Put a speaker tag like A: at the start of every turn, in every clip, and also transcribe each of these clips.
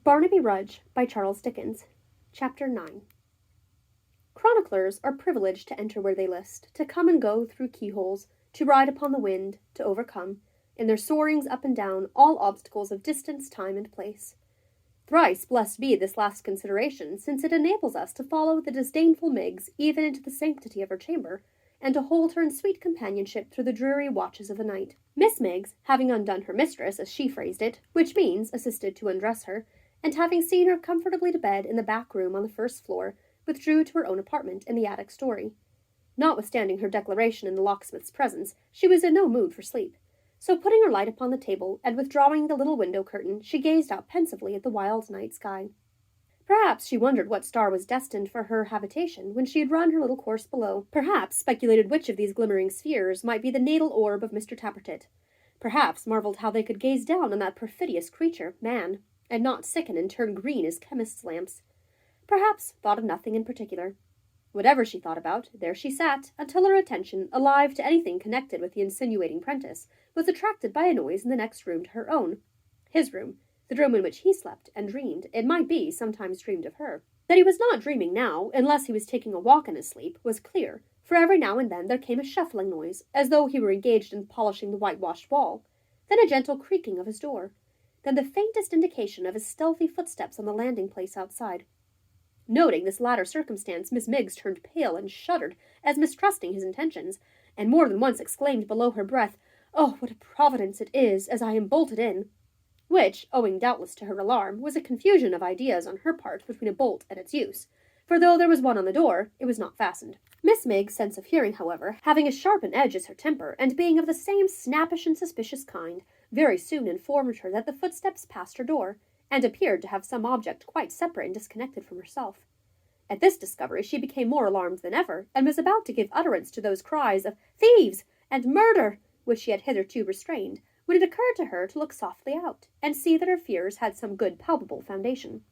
A: Barnaby Rudge by Charles Dickens. Chapter 9. Chroniclers are privileged to enter where they list, to come and go through keyholes, to ride upon the wind, to overcome, in their soarings up and down, all obstacles of distance, time, and place. Thrice blessed be this last consideration, since it enables us to follow the disdainful Miggs even into the sanctity of her chamber, and to hold her in sweet companionship through the dreary watches of the night. Miss Miggs, having undone her mistress, as she phrased it, which means assisted to undress her, and having seen her comfortably to bed in the back room on the first floor, withdrew to her own apartment in the attic story. Notwithstanding her declaration in the locksmith's presence, she was in no mood for sleep. So putting her light upon the table, and withdrawing the little window curtain, she gazed out pensively at the wild night sky. Perhaps she wondered what star was destined for her habitation when she had run her little course below. Perhaps speculated which of these glimmering spheres might be the natal orb of Mr. Tappertit. Perhaps marvelled how they could gaze down on that perfidious creature, man, and not sicken and turn green as chemists' lamps. Perhaps thought of nothing in particular. Whatever she thought about, there she sat, until her attention, alive to anything connected with the insinuating prentice, was attracted by a noise in the next room to her own. His room, the room in which he slept and dreamed, it might be, sometimes dreamed of her. That he was not dreaming now, unless he was taking a walk in his sleep, was clear, for every now and then there came a shuffling noise, as though he were engaged in polishing the whitewashed wall, then a gentle creaking of his door, then the faintest indication of his stealthy footsteps on the landing-place outside. Noting this latter circumstance, Miss Miggs turned pale and shuddered, as mistrusting his intentions, and more than once exclaimed below her breath, "Oh, what a providence it is, as I am bolted in!" Which, owing doubtless to her alarm, was a confusion of ideas on her part between a bolt and its use, for though there was one on the door, it was not fastened. Miss Miggs' sense of hearing, however, having as sharp an edge as her temper, and being of the same snappish and suspicious kind, very soon informed her that the footsteps passed her door, and appeared to have some object quite separate and disconnected from herself. At this discovery she became more alarmed than ever, and was about to give utterance to those cries of "Thieves!" and "Murder!" which she had hitherto restrained, when it occurred to her to look softly out, and see that her fears had some good palpable foundation.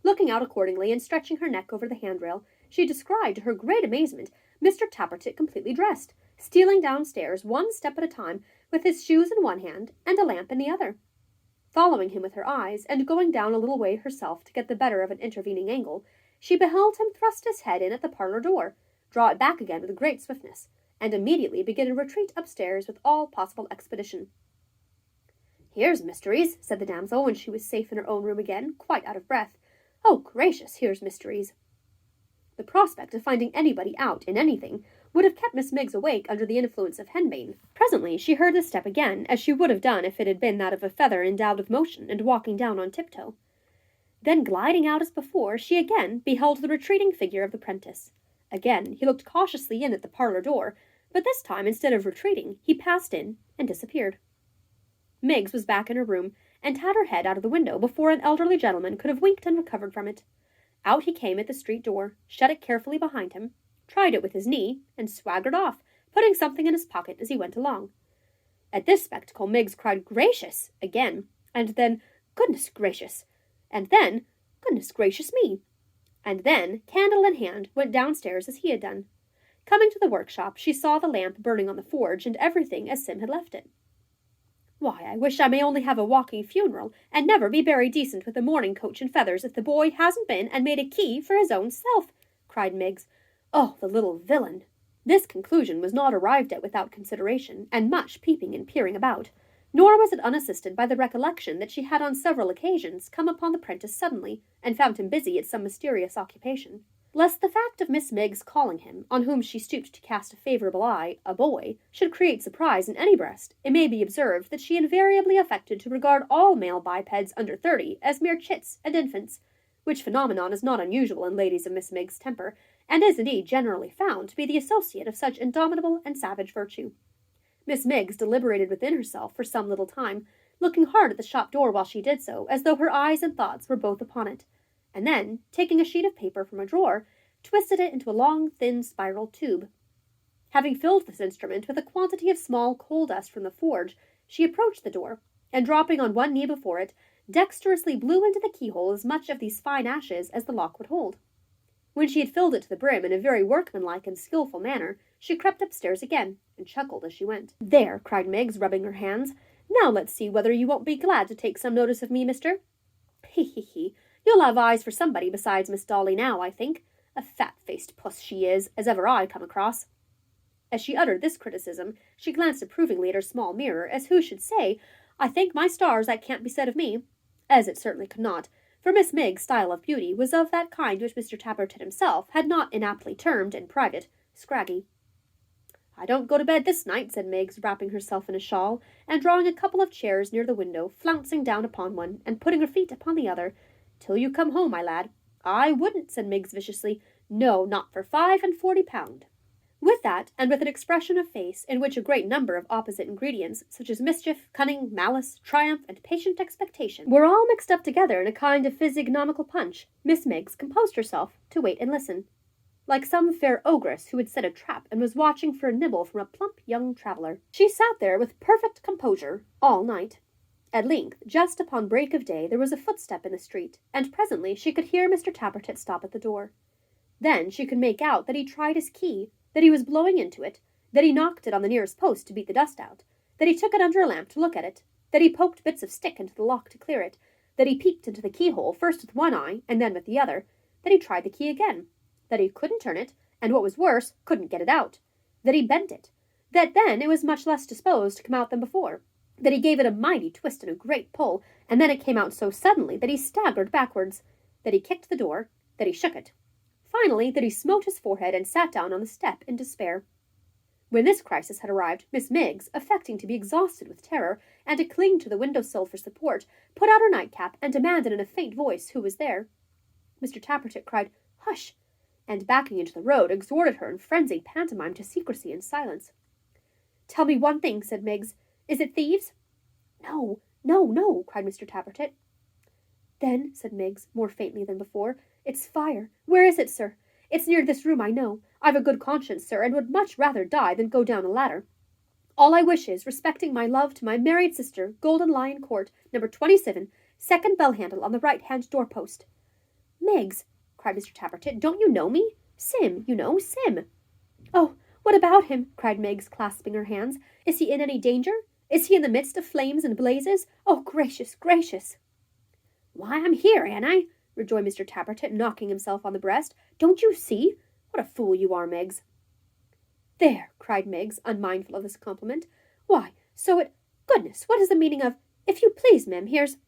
A: Looking out accordingly, and stretching her neck over the handrail, she descried, to her great amazement, Mr. Tappertit completely dressed, stealing downstairs one step at a time, with his shoes in one hand and a lamp in the other. Following him with her eyes, and going down a little way herself to get the better of an intervening angle, she beheld him thrust his head in at the parlour door, draw it back again with great swiftness, and immediately begin a retreat upstairs with all possible expedition. "Here's mysteries," said the damsel, when she was safe in her own room again, quite out of breath. "Oh, gracious, here's mysteries." The prospect of finding anybody out in anything would have kept Miss Miggs awake under the influence of henbane. Presently she heard the step again, as she would have done if it had been that of a feather endowed with motion and walking down on tiptoe. Then, gliding out as before, she again beheld the retreating figure of the prentice. Again he looked cautiously in at the parlour door, but this time, instead of retreating, he passed in and disappeared. Miggs was back in her room, and had her head out of the window before an elderly gentleman could have winked and recovered from it. Out he came at the street door, shut it carefully behind him, tried it with his knee, and swaggered off, putting something in his pocket as he went along. At this spectacle Miggs cried "Gracious!" again, and then "Goodness gracious!" and then "Goodness gracious me!" and then, candle in hand, went downstairs as he had done. Coming to the workshop, she saw the lamp burning on the forge, and everything as Sim had left it. "Why, I wish I may only have a walking funeral, and never be buried decent with a mourning coach and feathers, if the boy hasn't been and made a key for his own self," cried Miggs. "Oh, the little villain!" This conclusion was not arrived at without consideration, and much peeping and peering about, nor was it unassisted by the recollection that she had on several occasions come upon the prentice suddenly, and found him busy at some mysterious occupation. Lest the fact of Miss Miggs calling him, on whom she stooped to cast a favourable eye, a boy, should create surprise in any breast, it may be observed that she invariably affected to regard all male bipeds under 30 as mere chits and infants, which phenomenon is not unusual in ladies of Miss Miggs' temper, and is indeed generally found to be the associate of such indomitable and savage virtue. Miss Miggs deliberated within herself for some little time, looking hard at the shop door while she did so, as though her eyes and thoughts were both upon it, and then, taking a sheet of paper from a drawer, twisted it into a long, thin, spiral tube. Having filled this instrument with a quantity of small coal dust from the forge, she approached the door, and dropping on one knee before it, dexterously blew into the keyhole as much of these fine ashes as the lock would hold. When she had filled it to the brim in a very workmanlike and skilful manner, she crept upstairs again, and chuckled as she went. "There," cried Miggs, rubbing her hands. "Now let's see whether you won't be glad to take some notice of me, mister. He, he, he. You'll have eyes for somebody besides Miss Dolly now, I think. A fat-faced puss she is, as ever I come across." As she uttered this criticism, she glanced approvingly at her small mirror, as who should say, "I thank my stars that can't be said of me," as it certainly could not, for Miss Meg's style of beauty was of that kind which Mr. Tappertit himself had not inaptly termed, in private, scraggy. "I don't go to bed this night," said Miggs, wrapping herself in a shawl, and drawing a couple of chairs near the window, flouncing down upon one, and putting her feet upon the other, "till you come home, my lad." "I wouldn't," said Miggs viciously. "No, not for £45." With that, and with an expression of face in which a great number of opposite ingredients, such as mischief, cunning, malice, triumph, and patient expectation, were all mixed up together in a kind of physiognomical punch, Miss Miggs composed herself to wait and listen, like some fair ogress who had set a trap and was watching for a nibble from a plump young traveller. She sat there with perfect composure all night. At length, just upon break of day, there was a footstep in the street, and presently she could hear Mr. Tappertit stop at the door. Then she could make out that he tried his key, that he was blowing into it, that he knocked it on the nearest post to beat the dust out, that he took it under a lamp to look at it, that he poked bits of stick into the lock to clear it, that he peeped into the keyhole first with one eye and then with the other, that he tried the key again, that he couldn't turn it, and what was worse, couldn't get it out, that he bent it, that then it was much less disposed to come out than before, that he gave it a mighty twist and a great pull, and then it came out so suddenly that he staggered backwards, that he kicked the door, that he shook it. Finally, that he smote his forehead and sat down on the step in despair. When this crisis had arrived, Miss Miggs, affecting to be exhausted with terror, and to cling to the window-sill for support, put out her nightcap, and demanded in a faint voice who was there. Mr. Tappertit cried, "Hush!" and, backing into the road, exhorted her in frenzied pantomime to secrecy and silence. "Tell me one thing," said Miggs. "Is it thieves?" "No, no, no," cried Mr. Tappertit. "Then," said Miggs, more faintly than before, "it's fire. Where is it, sir? It's near this room, I know. I've a good conscience, sir, and would much rather die than go down a ladder. All I wish is, respecting my love to my married sister, Golden Lion Court, number 27, second bell-handle on the right-hand door-post." "Miggs," cried Mr. Tappertit, "don't you know me? Sim, you know, Sim." "Oh, what about him?" cried Miggs, clasping her hands. "Is he in any danger? Is he in the midst of flames and blazes? Oh, gracious, gracious!" "Why, I'm here, ain't I?" rejoined Mr. Tappertit, knocking himself on the breast. "Don't you see? What a fool you are, Miggs." "There," cried Miggs, unmindful of this compliment. "Why, so it— Goodness, what is the meaning of— If you please, ma'am, here's—"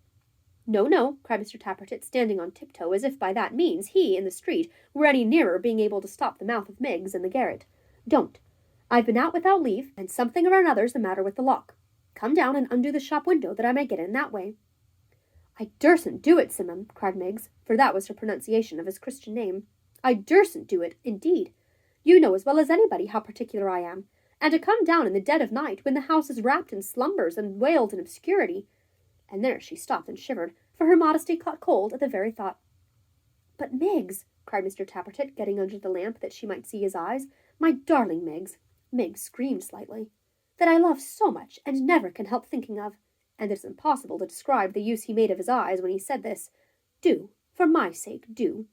A: "No, no," cried Mr. Tappertit, standing on tiptoe, as if by that means he, in the street, were any nearer being able to stop the mouth of Miggs in the garret. "Don't. I've been out without leave, and something or another's the matter with the lock. Come down and undo the shop window, that I may get in that way." "I dursn't do it, Simmum," cried Miggs, for that was her pronunciation of his Christian name. "I dursn't do it, indeed. You know as well as anybody how particular I am, and to come down in the dead of night, when the house is wrapped in slumbers and wailed in obscurity—" And there she stopped and shivered, for her modesty caught cold at the very thought. "But, Miggs," cried Mr. Tappertit, getting under the lamp that she might see his eyes, "my darling Miggs," Miggs screamed slightly, "that I love so much and never can help thinking of," and it is impossible to describe the use he made of his eyes when he said this. "Do, for my sake, do."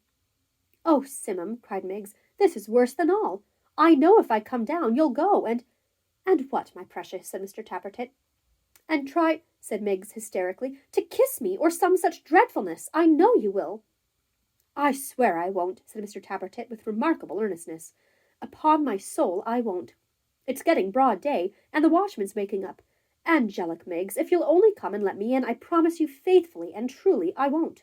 A: "Oh, Simmum," cried Miggs, "this is worse than all. I know if I come down you'll go, and—" "And what, my precious?" said Mr. Tappertit. "And try," said Miggs hysterically, "to kiss me, or some such dreadfulness. I know you will." "I swear I won't," said Mr. Tappertit with remarkable earnestness. "Upon my soul, I won't. It's getting broad day, and the watchman's waking up. Angelic Miggs, if you'll only come and let me in, I promise you faithfully and truly I won't."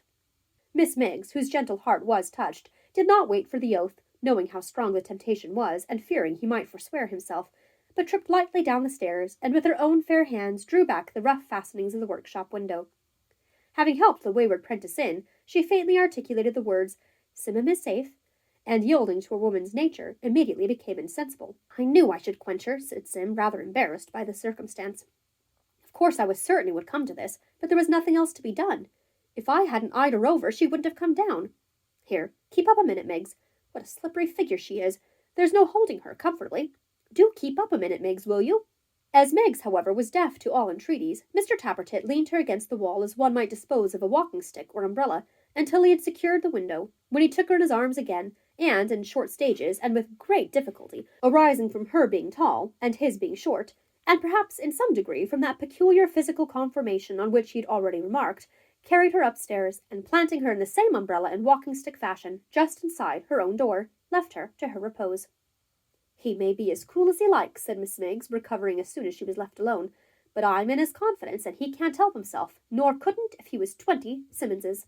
A: Miss Miggs, whose gentle heart was touched, did not wait for the oath, knowing how strong the temptation was, and fearing he might forswear himself, but tripped lightly down the stairs, and with her own fair hands drew back the rough fastenings of the workshop window. Having helped the wayward prentice in, she faintly articulated the words, "Simmum is safe," and, yielding to a woman's nature, immediately became insensible. "I knew I should quench her," said Sim, rather embarrassed by the circumstance. "Of course I was certain it would come to this, but there was nothing else to be done. If I hadn't eyed her over, she wouldn't have come down. Here, keep up a minute, Miggs. What a slippery figure she is. There's no holding her comfortably. Do keep up a minute, Miggs, will you?" As Miggs, however, was deaf to all entreaties, Mr. Tappertit leaned her against the wall as one might dispose of a walking-stick or umbrella, until he had secured the window, when he took her in his arms again, and, in short stages, and with great difficulty, arising from her being tall, and his being short, and perhaps in some degree from that peculiar physical conformation on which he had already remarked, carried her upstairs, and planting her in the same umbrella in walking-stick fashion, just inside her own door, left her to her repose. "He may be as cool as he likes," said Miss Miggs, recovering as soon as she was left alone, "but I'm in his confidence, and he can't help himself, nor couldn't if he was 20 Simmonses.